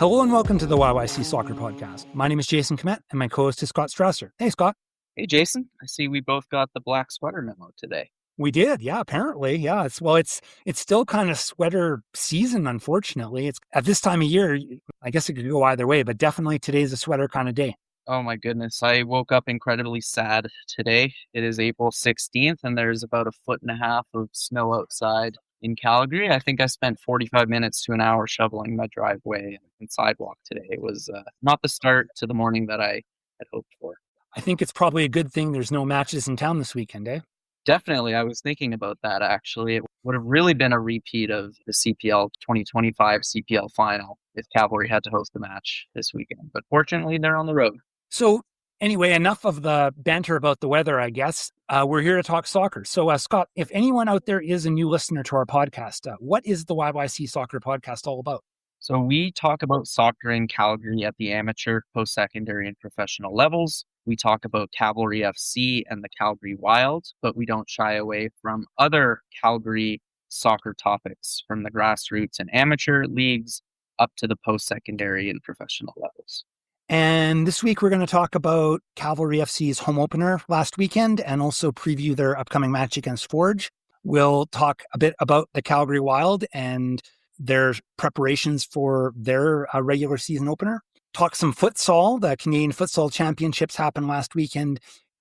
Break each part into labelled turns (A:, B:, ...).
A: Hello and welcome to the YYC Soccer Podcast. My name is Jason Kmet and my co-host is Scott Strasser. Hey, Scott.
B: Hey, Jason. I see we both got the black sweater memo today.
A: We did, yeah. Apparently, yeah. It's still kind of sweater season. Unfortunately, it's at this time of year. I guess it could go either way, but definitely today's a sweater kind of day.
B: Oh my goodness! I woke up incredibly sad today. It is April 16th, and there's about 1.5 feet of snow outside in Calgary. I think I spent 45 minutes to an hour shoveling my driveway and sidewalk today. It was not the start to the morning that I had hoped for.
A: I think it's probably a good thing there's no matches in town this weekend, eh?
B: Definitely. I was thinking about that, actually. It would have really been a repeat of the CPL 2025 CPL final if Cavalry had to host the match this weekend. But fortunately, they're on the road.
A: So anyway, enough of the banter about the weather, I guess. We're here to talk soccer. So, Scott, if anyone out there is a new listener to our podcast, what is the YYC Soccer Podcast all about?
B: So we talk about soccer in Calgary at the amateur, post-secondary, and professional levels. We talk about Cavalry FC and the Calgary Wild, but we don't shy away from other Calgary soccer topics from the grassroots and amateur leagues up to the post-secondary and professional levels.
A: And this week, we're going to talk about Cavalry FC's home opener last weekend and also preview their upcoming match against Forge. We'll talk a bit about the Calgary Wild and their preparations for their regular season opener. Talk some futsal. The Canadian Futsal Championships happened last weekend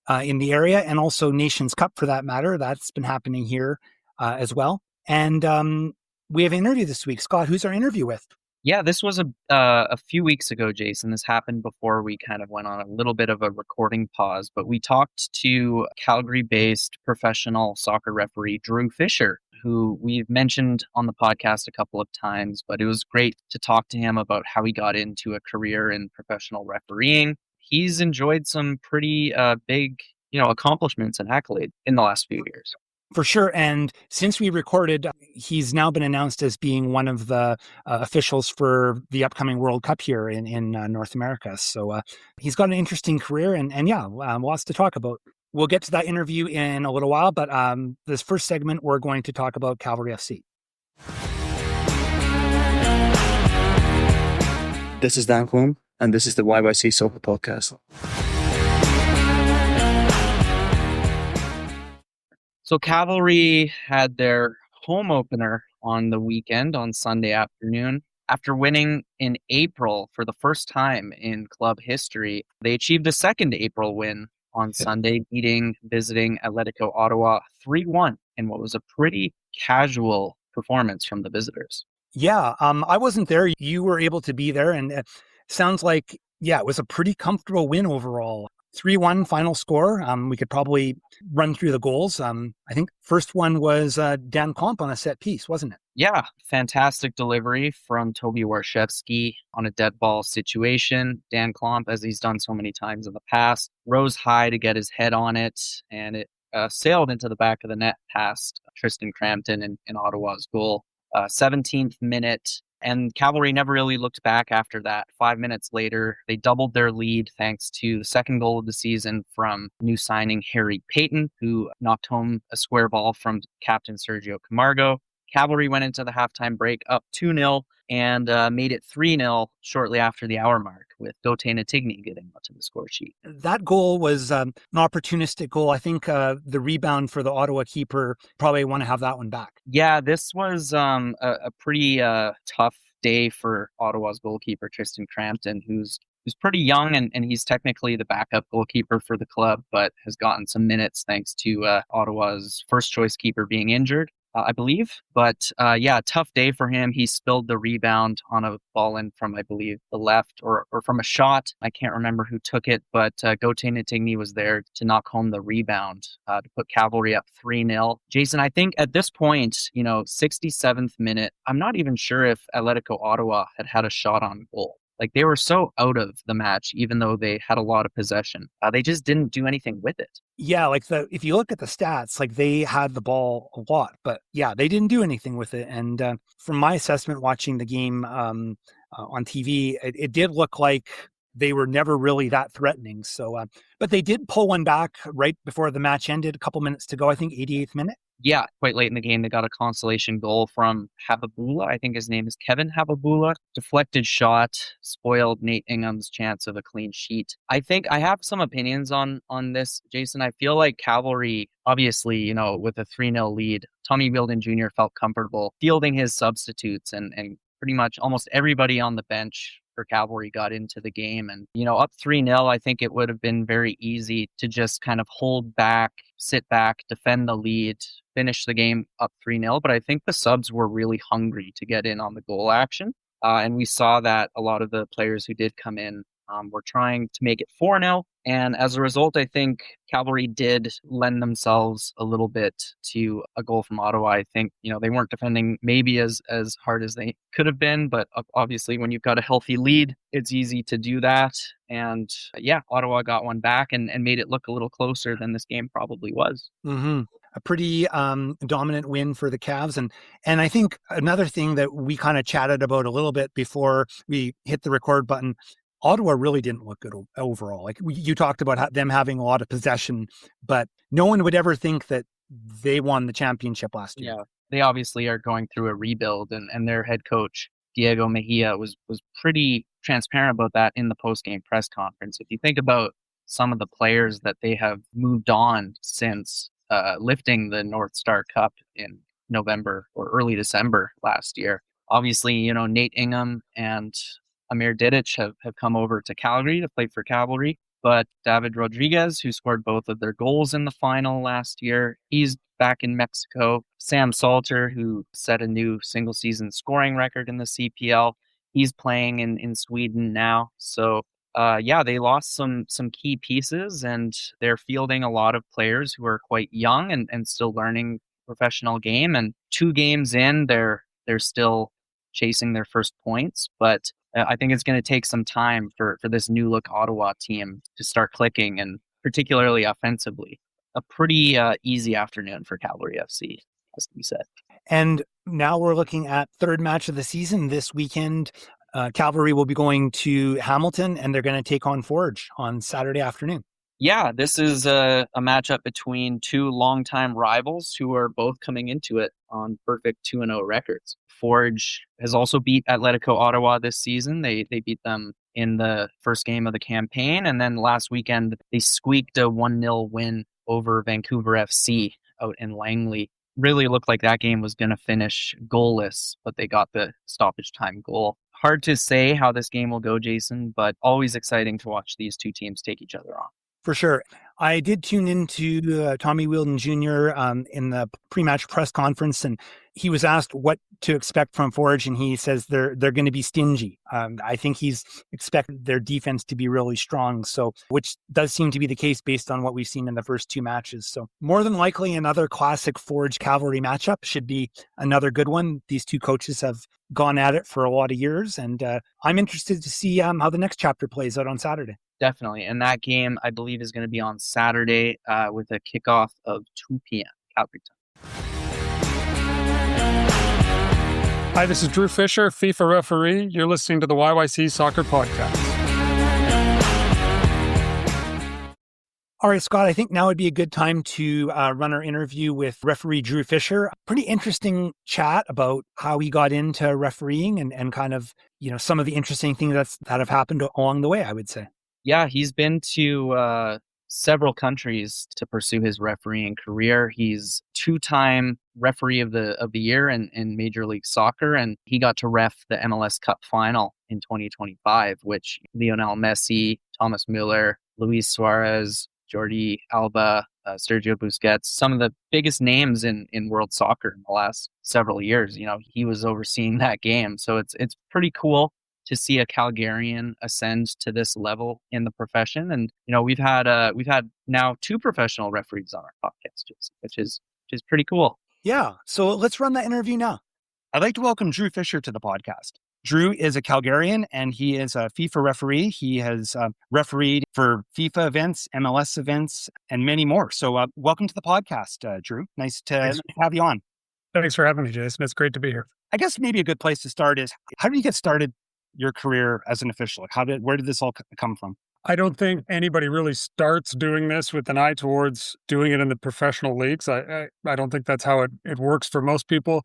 A: in the area, and also Nations Cup for that matter. That's been happening here as well. And we have an interview this week. Scott, who's our interview with?
B: Yeah, this was a few weeks ago, Jason. This happened before we kind of went on a little bit of a recording pause, but we talked to Calgary-based professional soccer referee Drew Fischer, who we've mentioned on the podcast a couple of times, but it was great to talk to him about how he got into a career in professional refereeing. He's enjoyed some pretty big, accomplishments and accolades in the last few years.
A: For sure. And since we recorded, he's now been announced as being one of the officials for the upcoming World Cup here in North America. So he's got an interesting career and lots to talk about. We'll get to that interview in a little while, but this first segment, we're going to talk about Cavalry FC.
C: This is Dan Clum, and this is the YYC Soccer Podcast.
B: So Cavalry had their home opener on the weekend on Sunday afternoon. After winning in April for the first time in club history, they achieved a second April win on Sunday, visiting Atletico Ottawa 3-1 in what was a pretty casual performance from the visitors.
A: Yeah, I wasn't there. You were able to be there, and it sounds like, it was a pretty comfortable win overall. 3-1 final score. We could probably run through the goals. I think first one was Dan Klomp on a set piece, wasn't it?
B: Yeah, fantastic delivery from Toby Warshevsky on a dead ball situation. Dan Klomp, as he's done so many times in the past, rose high to get his head on it, and it sailed into the back of the net past Tristan Crampton in Ottawa's goal. 17th minute. And Cavalry never really looked back after that. 5 minutes later, they doubled their lead thanks to the second goal of the season from new signing Harry Payton, who knocked home a square ball from captain Sergio Camargo. Cavalry went into the halftime break up 2-0 and made it 3-0 shortly after the hour mark, with Gauthier Natigny getting onto the score sheet.
A: That goal was an opportunistic goal. I think the rebound for the Ottawa keeper, probably want to have that one back.
B: Yeah, this was a pretty tough day for Ottawa's goalkeeper, Tristan Crampton, who's pretty young, and he's technically the backup goalkeeper for the club, but has gotten some minutes thanks to Ottawa's first choice keeper being injured. I believe. But tough day for him. He spilled the rebound on a ball in from, I believe, the left or from a shot. I can't remember who took it, but Gauthier Natigny was there to knock home the rebound to put Cavalry up 3-0. Jason, I think at this point, 67th minute, I'm not even sure if Atletico Ottawa had a shot on goal. Like, they were so out of the match, even though they had a lot of possession. They just didn't do anything with it.
A: Yeah, if you look at the stats, they had the ball a lot, but they didn't do anything with it. And from my assessment, watching the game on TV, it did look like they were never really that threatening. So, but they did pull one back right before the match ended, a couple minutes to go, I think 88th minute.
B: Yeah, quite late in the game, they got a consolation goal from Habibula. I think his name is Kevin Habibula. Deflected shot spoiled Nate Ingham's chance of a clean sheet. I think I have some opinions on this, Jason. I feel like Cavalry, obviously, with a 3-0 lead, Tommy Wheeldon Jr. felt comfortable fielding his substitutes, and pretty much almost everybody on the bench for Cavalry got into the game. And, up 3-0, I think it would have been very easy to just kind of hold back, sit back, defend the lead, finish the game up 3-0. But I think the subs were really hungry to get in on the goal action. And we saw that a lot of the players who did come in were trying to make it 4-0. And as a result, I think Cavalry did lend themselves a little bit to a goal from Ottawa. I think, they weren't defending maybe as hard as they could have been, but obviously when you've got a healthy lead, it's easy to do that. And Ottawa got one back and made it look a little closer than this game probably was.
A: Mm-hmm. A pretty dominant win for the Cavs. And I think another thing that we kind of chatted about a little bit before we hit the record button, Ottawa really didn't look good overall. Like you talked about them having a lot of possession, but no one would ever think that they won the championship last year.
B: Yeah, they obviously are going through a rebuild, and their head coach, Diego Mejia, was pretty transparent about that in the post-game press conference. If you think about some of the players that they have moved on since lifting the North Star Cup in November or early December last year, obviously, Nate Ingham and Amir Didic have come over to Calgary to play for Cavalry, but David Rodriguez, who scored both of their goals in the final last year, he's back in Mexico. Sam Salter, who set a new single-season scoring record in the CPL, he's playing in Sweden now. So, they lost some key pieces, and they're fielding a lot of players who are quite young and still learning professional game. And 2 games in, they're still chasing their first points, but I think it's going to take some time for this new look Ottawa team to start clicking, and particularly offensively. A pretty easy afternoon for Cavalry FC, as we said.
A: And now we're looking at third match of the season this weekend. Cavalry will be going to Hamilton, and they're going to take on Forge on Saturday afternoon.
B: Yeah, this is a matchup between 2 longtime rivals who are both coming into it on perfect 2-0 records. Forge has also beat Atletico Ottawa this season. They beat them in the first game of the campaign. And then last weekend, they squeaked a 1-0 win over Vancouver FC out in Langley. Really looked like that game was going to finish goalless, but they got the stoppage time goal. Hard to say how this game will go, Jason, but always exciting to watch these 2 teams take each other on.
A: For sure. I did tune into Tommy Wheeldon Jr. In the pre-match press conference, and he was asked what to expect from Forge, and he says they're going to be stingy. I think he's expected their defense to be really strong, so which does seem to be the case based on what we've seen in the first 2 matches. So more than likely, another classic Forge Cavalry matchup should be another good one. These 2 coaches have gone at it for a lot of years, and I'm interested to see how the next chapter plays out on Saturday.
B: Definitely. And that game, I believe, is going to be on Saturday with a kickoff of 2 p.m. Calgary time.
D: Hi, this is Drew Fischer, FIFA referee. You're listening to the YYC Soccer Podcast.
A: All right, Scott, I think now would be a good time to run our interview with referee Drew Fischer. Pretty interesting chat about how he got into refereeing and kind of, some of the interesting things that have happened along the way, I would say.
B: Yeah, he's been to several countries to pursue his refereeing career. He's 2-time referee of the year in Major League Soccer, and he got to ref the MLS Cup final in 2025, which Lionel Messi, Thomas Müller, Luis Suarez, Jordi Alba, Sergio Busquets, some of the biggest names in world soccer in the last several years. He was overseeing that game, so it's pretty cool to see a Calgarian ascend to this level in the profession. And, we've had now 2 professional referees on our podcast, which is pretty cool.
A: Yeah. So let's run that interview now. I'd like to welcome Drew Fischer to the podcast. Drew is a Calgarian, and he is a FIFA referee. He has refereed for FIFA events, MLS events, and many more. So welcome to the podcast, Drew. Nice to have you on.
D: Thanks for having me, Jason. It's great to be here.
A: I guess maybe a good place to start is, how did you get started your career as an official? Where did this all come from?
D: I don't think anybody really starts doing this with an eye towards doing it in the professional leagues. I don't think that's how it works for most people.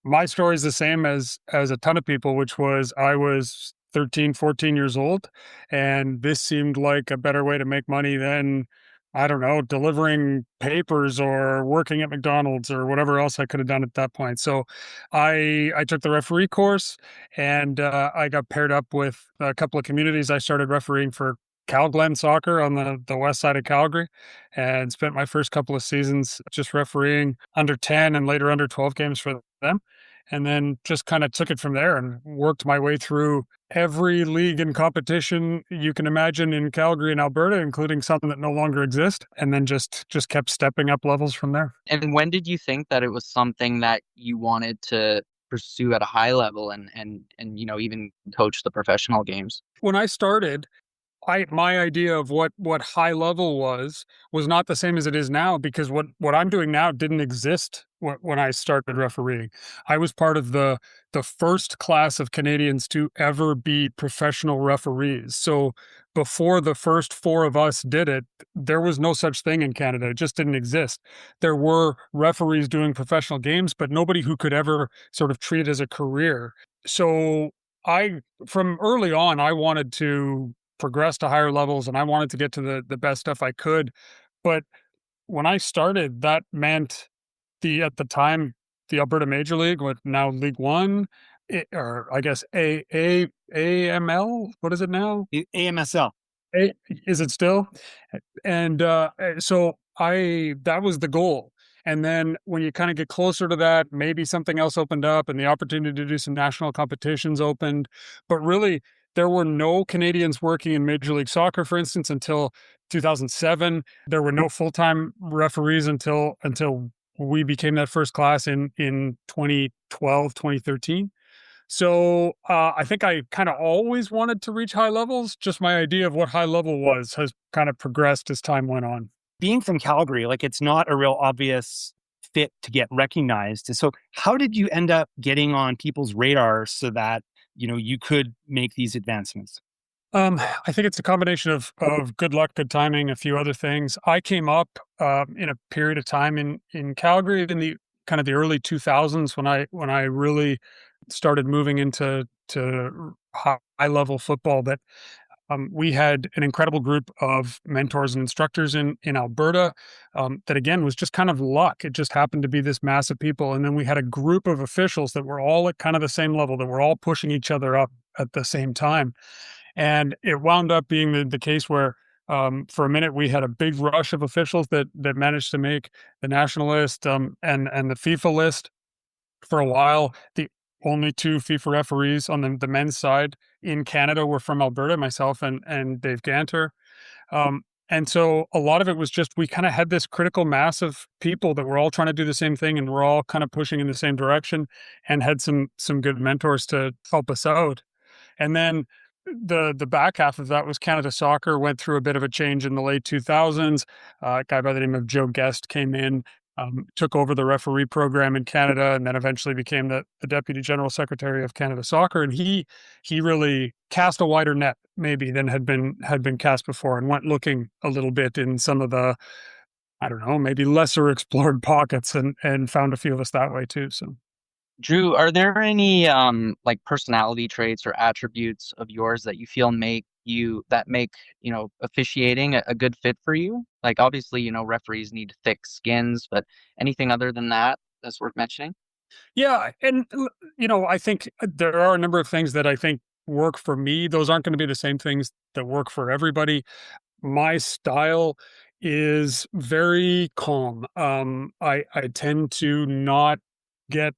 D: My story is the same as a ton of people, which was I was 13, 14 years old, and this seemed like a better way to make money than, I don't know, delivering papers or working at McDonald's or whatever else I could have done at that point. So I took the referee course, and I got paired up with a couple of communities. I started refereeing for Calglen soccer on the west side of Calgary, and spent my first couple of seasons just refereeing under 10 and later under 12 games for them. And then just kind of took it from there and worked my way through every league and competition you can imagine in Calgary and Alberta, including some that no longer exist. And then just kept stepping up levels from there.
B: And when did you think that it was something that you wanted to pursue at a high level and even coach the professional games?
D: When I started, my idea of what high level was not the same as it is now, because what I'm doing now didn't exist when I started refereeing. I was part of the first class of Canadians to ever be professional referees. So before the first four of us did it, there was no such thing in Canada. It just didn't exist. There were referees doing professional games, but nobody who could ever sort of treat it as a career. So from early on, I wanted to progress to higher levels, and I wanted to get to the best stuff I could. But when I started, that meant at the time, the Alberta Major League, what now League One, or I guess AML, what is it now?
A: AMSL.
D: Is it still? And so that was the goal. And then when you kind of get closer to that, maybe something else opened up and the opportunity to do some national competitions opened. But really, there were no Canadians working in Major League Soccer, for instance, until 2007. There were no full-time referees until we became that first class in 2012, 2013. So I think I kind of always wanted to reach high levels. Just my idea of what high level was has kind of progressed as time went on.
A: Being from Calgary, like, it's not a real obvious fit to get recognized. So how did you end up getting on people's radars so that, you could make these advancements?
D: I think it's a combination of good luck, good timing, a few other things. I came up in a period of time in Calgary in the kind of the early 2000s when I really started moving into high level football. That we had an incredible group of mentors and instructors in Alberta that, again, was just kind of luck. It just happened to be this mass of people. And then we had a group of officials that were all at kind of the same level, that were all pushing each other up at the same time. And it wound up being the case where for a minute we had a big rush of officials that managed to make the national list and the FIFA list. For a while, the only two FIFA referees on the men's side in Canada were from Alberta, myself and Dave Ganter. And so a lot of it was just, we kind of had this critical mass of people that were all trying to do the same thing, and we're all kind of pushing in the same direction, and had some good mentors to help us out. And then the back half of that was Canada Soccer went through a bit of a change in the late 2000s. A guy by the name of Joe Guest came in, took over the referee program in Canada, and then eventually became the Deputy General Secretary of Canada Soccer. And he really cast a wider net maybe than had been cast before, and went looking a little bit in some of the, I don't know, maybe lesser explored pockets, and found a few of us that way too. So,
B: Drew, are there any like personality traits or attributes of yours that you feel make officiating a good fit for you? Like, obviously, referees need thick skins, but anything other than that that's worth mentioning?
D: yeah, and I think there are a number of things that I think work for me. Those aren't going to be the same things that work for everybody. My style is very calm. I tend to not get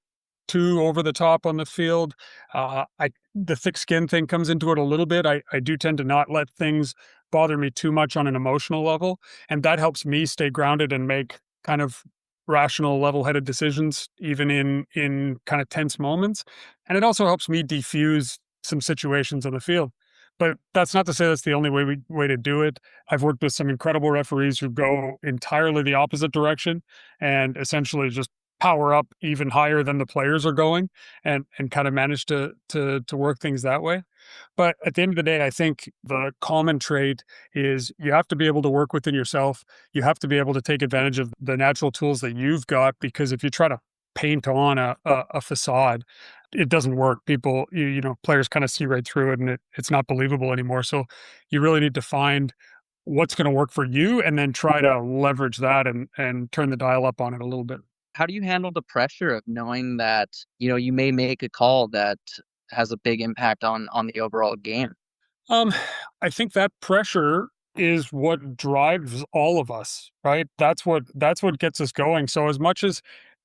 D: too over the top on the field. The thick skin thing comes into it a little bit. I do tend to not let things bother me too much on an emotional level, and that helps me stay grounded and make kind of rational, level-headed decisions, even in kind of tense moments. And it also helps me defuse some situations on the field. But that's not to say that's the only way to do it. I've worked with some incredible referees who go entirely the opposite direction, and essentially just power up even higher than the players are going, and kind of manage to work things that way. But at the end of the day, I think the common trait is you have to be able to work within yourself. You have to be able to take advantage of the natural tools that you've got, because if you try to paint on a facade, it doesn't work. People, players kind of see right through it, and it's not believable anymore. So you really need to find what's going to work for you and then try to leverage that and turn the dial up on it a little bit.
B: How do you handle the pressure of knowing that, you may make a call that has a big impact on the overall game?
D: I think that pressure is what drives all of us, right? That's what gets us going. So as much as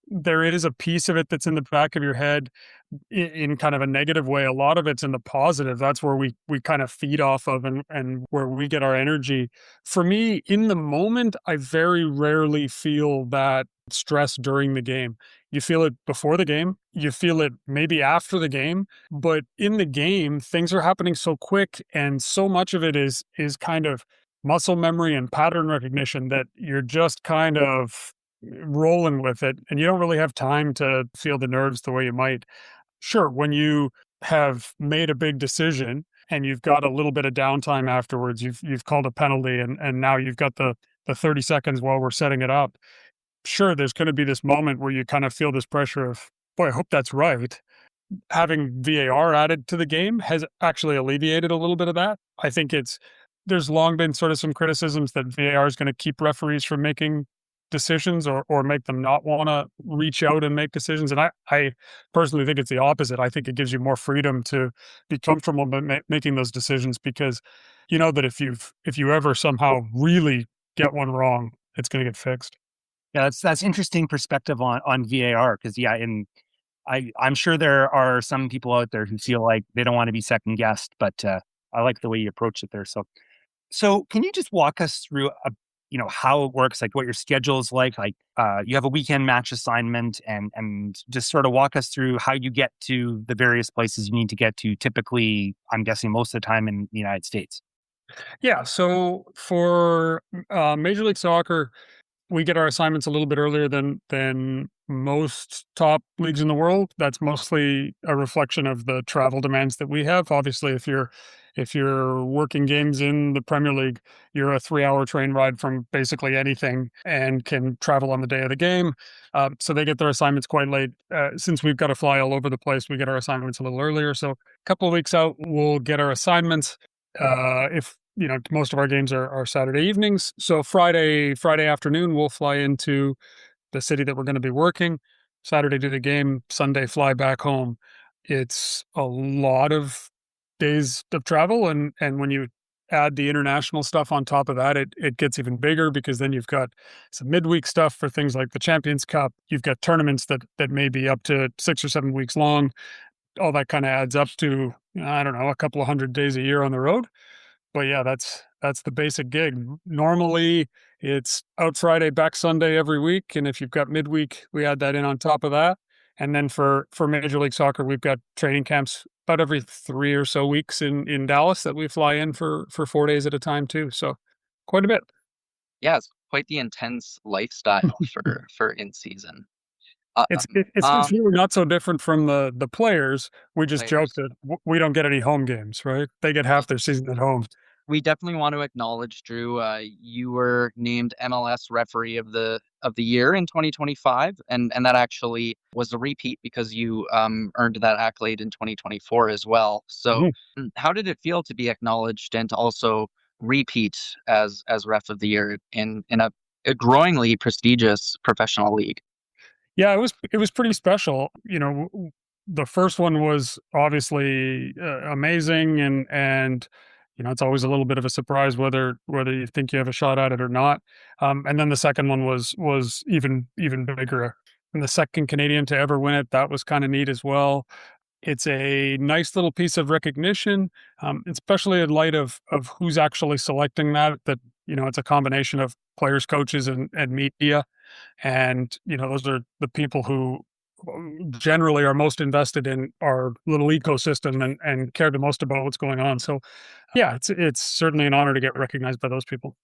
D: there is a piece of it that's in the back of your head in kind of a negative way, a lot of it's in the positive. That's where we kind of feed off of and where we get our energy. For me, in the moment, I very rarely feel that stress during the game. You feel it before the game, you feel it maybe after the game, but in the game, things are happening so quick, and so much of it is kind of muscle memory and pattern recognition that you're just kind of rolling with it, and you don't really have time to feel the nerves the way you might. Sure, when you have made a big decision and you've got a little bit of downtime afterwards, you've called a penalty, and now you've got the 30 seconds while we're setting it up. Sure, there's going to be this moment where you kind of feel this pressure of, boy, I hope that's right. Having VAR added to the game has actually alleviated a little bit of that. I think there's long been sort of some criticisms that VAR is going to keep referees from making decisions or make them not want to reach out and make decisions. And I personally think it's the opposite. I think it gives you more freedom to be comfortable making those decisions, because you know that if you ever somehow really get one wrong, it's going to get fixed.
A: Yeah, that's interesting perspective on VAR, because I'm sure there are some people out there who feel like they don't want to be second guessed, but I like the way you approach it there. So can you just walk us through how it works, like what your schedule is like you have a weekend match assignment, and just sort of walk us through how you get to the various places you need to get to, typically, I'm guessing most of the time in the United States.
D: Yeah. So for Major League Soccer, we get our assignments a little bit earlier than most top leagues in the world. That's mostly a reflection of the travel demands that we have. Obviously, if you're working games in the Premier League, you're a 3-hour train ride from basically anything and can travel on the day of the game. So they get their assignments quite late. Since we've got to fly all over the place, we get our assignments a little earlier. So a couple of weeks out, we'll get our assignments. If most of our games are Saturday evenings. So Friday afternoon, we'll fly into the city that we're going to be working. Saturday do the game, Sunday fly back home. It's a lot of days of travel. And when you add the international stuff on top of that, it gets even bigger, because then you've got some midweek stuff for things like the Champions Cup. You've got tournaments that may be up to 6 or 7 weeks long. All that kind of adds up to, I don't know, a couple of 100 days a year on the road. But yeah, that's the basic gig. Normally, it's out Friday, back Sunday every week, and if you've got midweek, we add that in on top of that. And then for Major League Soccer, we've got training camps about every 3 or so weeks in Dallas that we fly in for 4 days at a time too. So quite a bit.
B: Yeah, it's quite the intense lifestyle for in season.
D: It's really not so different from the players. We just joke that we don't get any home games, right? They get half their season at home.
B: We definitely want to acknowledge, Drew, you were named MLS Referee of the Year in 2025, and that actually was a repeat because you earned that accolade in 2024 as well. So how did it feel to be acknowledged and to also repeat as Ref of the Year in a growingly prestigious professional league?
D: Yeah, it was pretty special. The first one was obviously amazing, and it's always a little bit of a surprise whether you think you have a shot at it or not. And then the second one was even bigger. And the second Canadian to ever win it, that was kind of neat as well. It's a nice little piece of recognition, especially in light of who's actually selecting that. It's a combination of players, coaches, and media. And, those are the people who generally are most invested in our little ecosystem and care the most about what's going on. So, yeah, it's certainly an honor to get recognized by those people.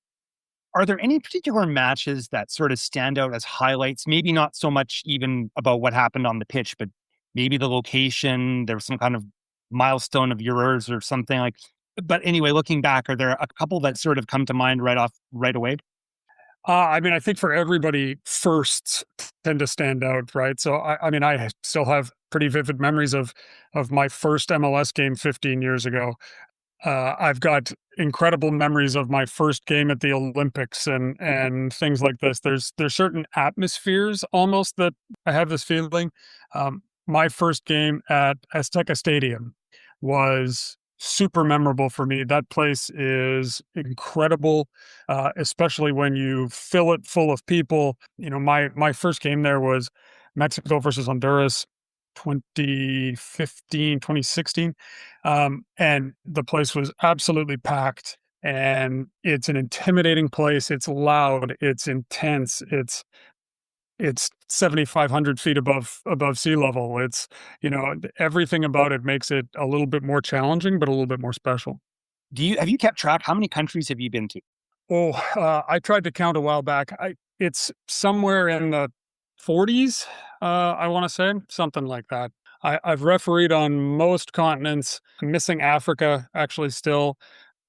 A: Are there any particular matches that sort of stand out as highlights? Maybe not so much even about what happened on the pitch, but maybe the location, there was some kind of milestone of yours or something like. But anyway, looking back, are there a couple that sort of come to mind right away?
D: I mean, I think for everybody, firsts tend to stand out, right? So, I still have pretty vivid memories of my first MLS game 15 years ago. I've got incredible memories of my first game at the Olympics and things like this. There's certain atmospheres almost that I have this feeling. My first game at Azteca Stadium was super memorable for me. That place is incredible, especially when you fill it full of people. My first game there was Mexico versus Honduras, 2015, 2016. And the place was absolutely packed. And it's an intimidating place. It's loud. It's intense. It's 7,500 feet above sea level. It's, everything about it makes it a little bit more challenging, but a little bit more special.
A: Have you kept track? How many countries have you been to?
D: I tried to count a while back. It's somewhere in the 40s. I want to say something like that. I've refereed on most continents. I'm missing Africa, actually. Still,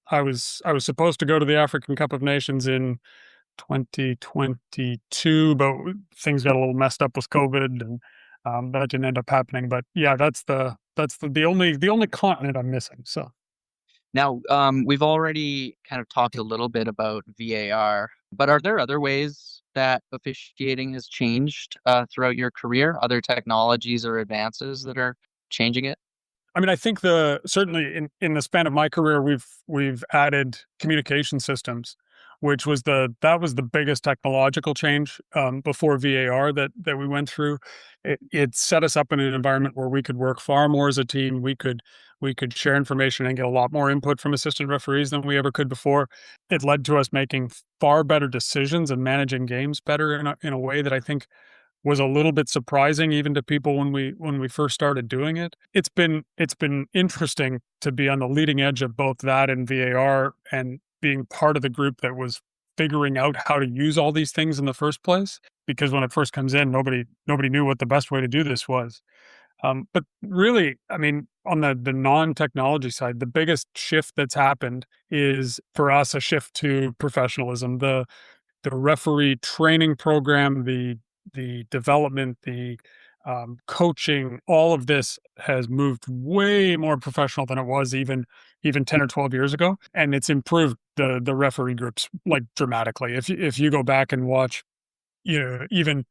D: I was supposed to go to the African Cup of Nations in 2022, but things got a little messed up with COVID, and that didn't end up happening. But yeah, that's the only continent I'm missing. So.
B: Now, we've already kind of talked a little bit about VAR, but are there other ways that officiating has changed throughout your career? Other technologies or advances that are changing it?
D: I mean, I think certainly in the span of my career, we've added communication systems, which was the biggest technological change before VAR that we went through. It set us up in an environment where we could work far more as a team. We could share information and get a lot more input from assistant referees than we ever could before. It led to us making far better decisions and managing games better in a way that I think was a little bit surprising even to people when we first started doing it. It's been interesting to be on the leading edge of both that and VAR, and being part of the group that was figuring out how to use all these things in the first place. Because when it first comes in, nobody knew what the best way to do this was. But really, I mean, on the non-technology side, the biggest shift that's happened is for us a shift to professionalism. The referee training program, the development, the coaching, all of this has moved way more professional than it was even 10 or 12 years ago. And it's improved the referee groups like dramatically. If you go back and watch, even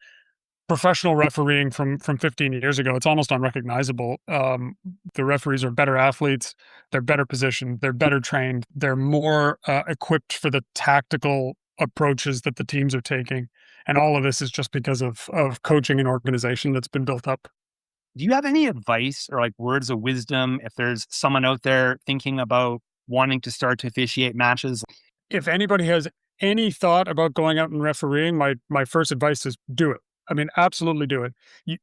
D: professional refereeing from 15 years ago, it's almost unrecognizable. The referees are better athletes. They're better positioned. They're better trained. They're more equipped for the tactical approaches that the teams are taking. And all of this is just because of coaching and organization that's been built up.
A: Do you have any advice or like words of wisdom if there's someone out there thinking about wanting to start to officiate matches?
D: If anybody has any thought about going out and refereeing, my first advice is do it. I mean, absolutely do it.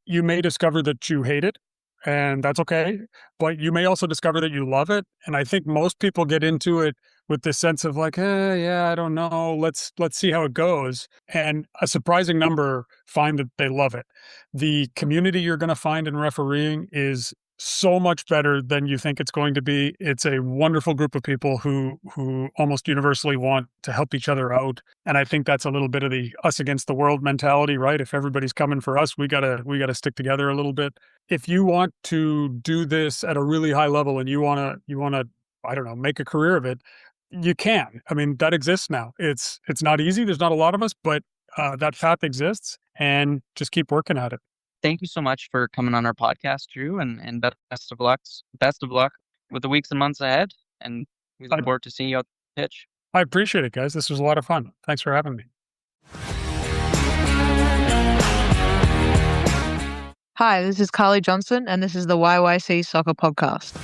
D: You may discover that you hate it, and that's okay. But you may also discover that you love it. And I think most people get into it with this sense of like, yeah, I don't know. Let's see how it goes. And a surprising number find that they love it. The community you're going to find in refereeing is so much better than you think it's going to be. It's a wonderful group of people who almost universally want to help each other out. And I think that's a little bit of the us against the world mentality, right? If everybody's coming for us, we gotta stick together a little bit. If you want to do this at a really high level and you wanna, I don't know, make a career of it, you can. I mean, that exists now. It's not easy. There's not a lot of us, but that path exists, and just keep working at it.
B: Thank you so much for coming on our podcast, Drew, and best of luck with the weeks and months ahead. And we look forward to seeing you out the pitch.
D: I appreciate it, guys. This was a lot of fun. Thanks for having me.
E: Hi, this is Carly Johnson, and this is the YYC Soccer Podcast.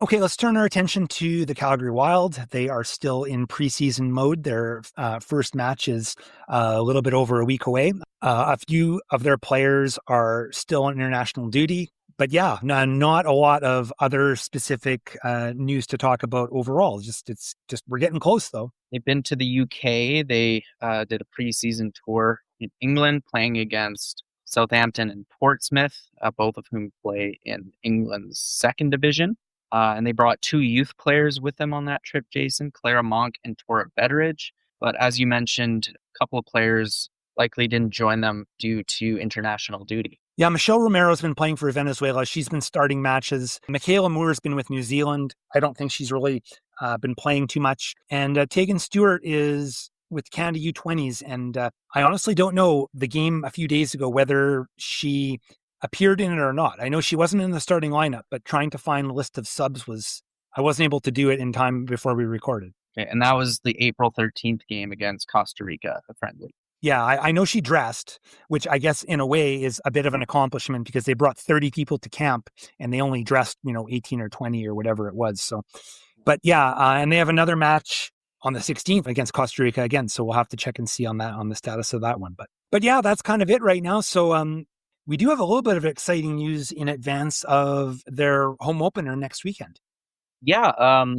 A: Okay, let's turn our attention to the Calgary Wild. They are still in preseason mode. Their first match is a little bit over a week away. A few of their players are still on international duty. But yeah, not a lot of other specific news to talk about overall. It's just we're getting close, though.
B: They've been to the UK. They did a preseason tour in England, playing against Southampton and Portsmouth, both of whom play in England's second division. And they brought 2 youth players with them on that trip, Jason, Clara Monk and Tora Betteridge. But as you mentioned, a couple of players likely didn't join them due to international duty.
A: Yeah, Michelle Romero's been playing for Venezuela. She's been starting matches. Michaela Moore's been with New Zealand. I don't think she's really been playing too much. And Tegan Stewart is with Canada U20s. And I honestly don't know the game a few days ago, whether she appeared in it or not. I know she wasn't in the starting lineup, but trying to find a list of subs I wasn't able to do it in time before we recorded.
B: Okay, and that was the April 13th game against Costa Rica, a friendly.
A: Yeah, I know she dressed, which I guess in a way is a bit of an accomplishment because they brought 30 people to camp and they only dressed, 18 or 20 or whatever it was. So, but yeah, and they have another match on the 16th against Costa Rica again. So we'll have to check and see on the status of that one. But yeah, that's kind of it right now. So we do have a little bit of exciting news in advance of their home opener next weekend.
B: Yeah,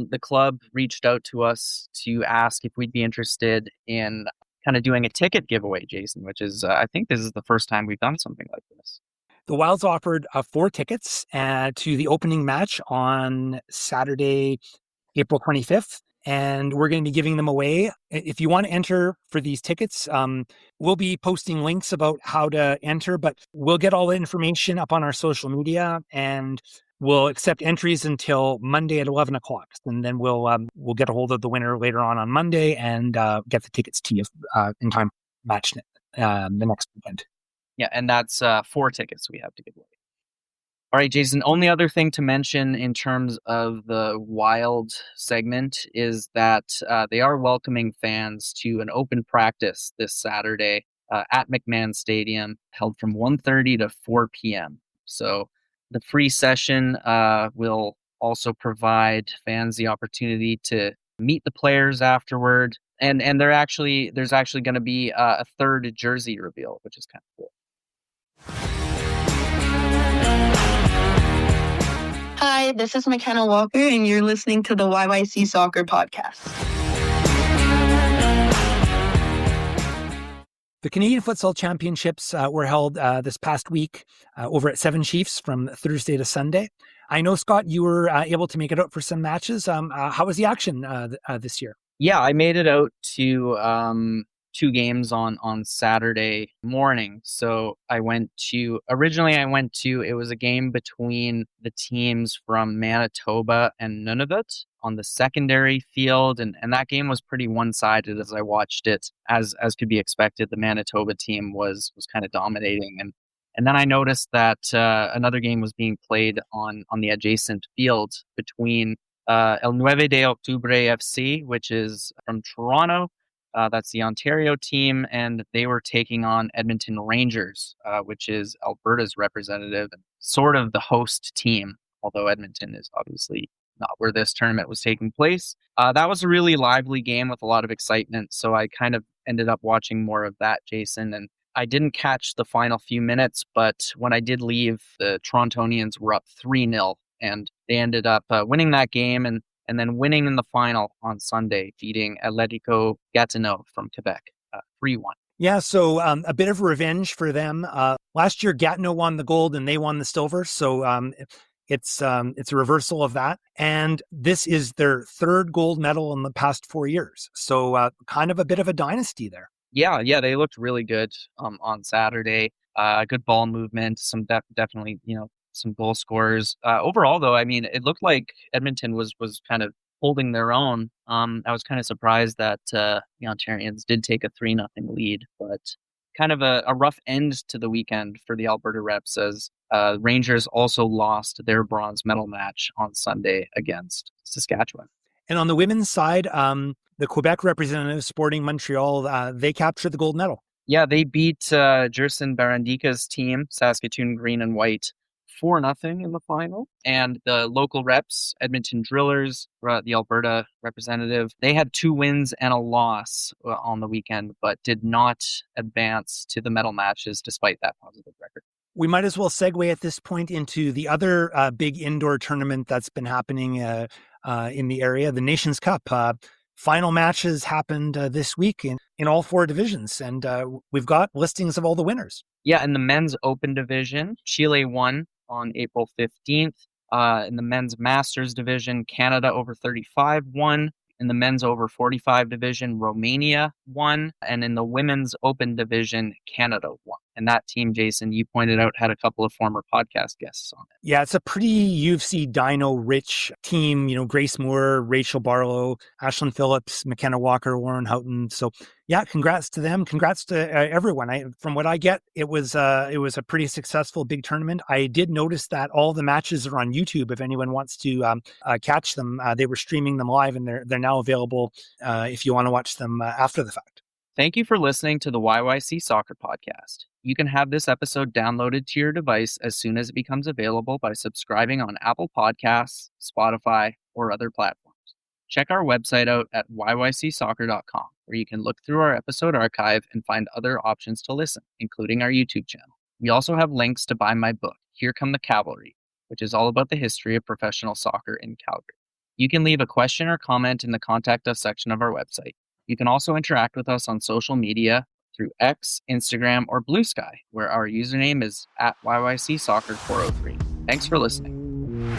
B: the club reached out to us to ask if we'd be interested in kind of doing a ticket giveaway, Jason, which is, I think this is the first time we've done something like this.
A: The Wilds offered 4 tickets to the opening match on Saturday, April 25th, and we're going to be giving them away. If you want to enter for these tickets, we'll be posting links about how to enter, but we'll get all the information up on our social media, and we'll accept entries until Monday at 11 o'clock. And then we'll get a hold of the winner later on Monday and get the tickets to you in time to match the next weekend.
B: Yeah, and that's 4 tickets we have to give away. All right, Jason, only other thing to mention in terms of the Wild segment is that they are welcoming fans to an open practice this Saturday at McMahon Stadium, held from 1:30 to 4 p.m. So the free session will also provide fans the opportunity to meet the players afterward. And there's actually going to be a third jersey reveal, which is kind of cool.
F: Hi, this is McKenna Walker, and you're listening to the YYC Soccer Podcast.
A: The Canadian Futsal Championships were held this past week over at Seven Chiefs from Thursday to Sunday. I know, Scott, you were able to make it out for some matches. How was the action this year?
B: Yeah, I made it out to 2 games on Saturday morning. So it was a game between the teams from Manitoba and Nunavut on the secondary field. And that game was pretty one-sided as I watched it. As could be expected, the Manitoba team was kind of dominating. And then I noticed that another game was being played on the adjacent field between El 9 de Octubre FC, which is from Toronto. That's the Ontario team, and they were taking on Edmonton Rangers, which is Alberta's representative and sort of the host team, although Edmonton is obviously not where this tournament was taking place. That was a really lively game with a lot of excitement, so I kind of ended up watching more of that, Jason, and I didn't catch the final few minutes, but when I did leave, the Torontonians were up 3-0, and they ended up winning that game and then winning in the final on Sunday, beating Atletico Gatineau from Quebec 3-1.
A: Yeah, so a bit of revenge for them. Last year, Gatineau won the gold and they won the silver, so it's a reversal of that. And this is their 3rd gold medal in the past 4 years, so kind of a bit of a dynasty there.
B: Yeah, they looked really good on Saturday. Good ball movement, some definitely, some goal scorers. Overall, though, I mean, it looked like Edmonton was kind of holding their own. I was kind of surprised that the Ontarians did take a 3-0 lead, but kind of a rough end to the weekend for the Alberta Reps as Rangers also lost their bronze medal match on Sunday against Saskatchewan.
A: And on the women's side, the Quebec representative Sporting Montreal, they captured the gold medal. Yeah,
B: they beat Jerson Barandika's team, Saskatoon Green and White, 4-0 in the final. And the local reps, Edmonton Drillers, the Alberta representative, they had 2 wins and a loss on the weekend, but did not advance to the medal matches despite that positive record.
A: We might as well segue at this point into the other big indoor tournament that's been happening in the area, the Nations Cup. Final matches happened this week, and in all 4 divisions, and we've got listings of all the winners.
B: Yeah, in the men's open division, Chile won on April 15th. In the men's masters division, Canada over 35 won. In the men's over 45 division, Romania won. And in the women's open division, Canada won. And that team, Jason, you pointed out, had a couple of former podcast guests on it.
A: Yeah, it's a pretty UFC dino-rich team. You know, Grace Moore, Rachel Barlow, Ashlyn Phillips, McKenna Walker, Warren Houghton. So, yeah, congrats to them. Congrats to everyone. From what I get, it was a pretty successful big tournament. I did notice that all the matches are on YouTube. If anyone wants to catch them, they were streaming them live, and they're now available if you want to watch them after the fact.
B: Thank you for listening to the YYC Soccer Podcast. You can have this episode downloaded to your device as soon as it becomes available by subscribing on Apple Podcasts, Spotify, or other platforms. Check our website out at yycsoccer.com, where you can look through our episode archive and find other options to listen, including our YouTube channel. We also have links to buy my book, Here Come the Cavalry, which is all about the history of professional soccer in Calgary. You can leave a question or comment in the Contact Us section of our website. You can also interact with us on social media through X, Instagram, or Blue Sky, where our username is @YYCSoccer403. Thanks for listening.